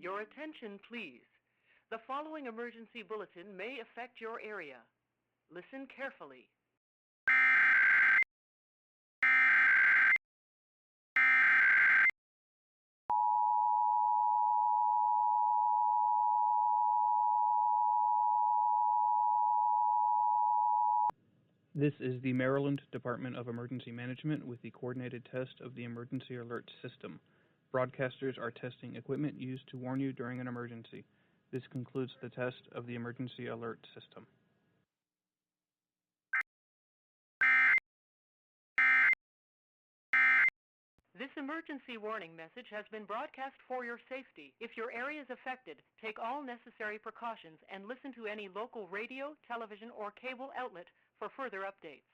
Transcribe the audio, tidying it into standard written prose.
Your attention, please. The following emergency bulletin may affect your area. Listen carefully. This is the Maryland Department of Emergency Management with the coordinated test of the Emergency Alert System. Broadcasters are testing equipment used to warn you during an emergency. This concludes the test of the Emergency Alert System. This emergency warning message has been broadcast for your safety. If your area is affected, take all necessary precautions and listen to any local radio, television, or cable outlet for further updates.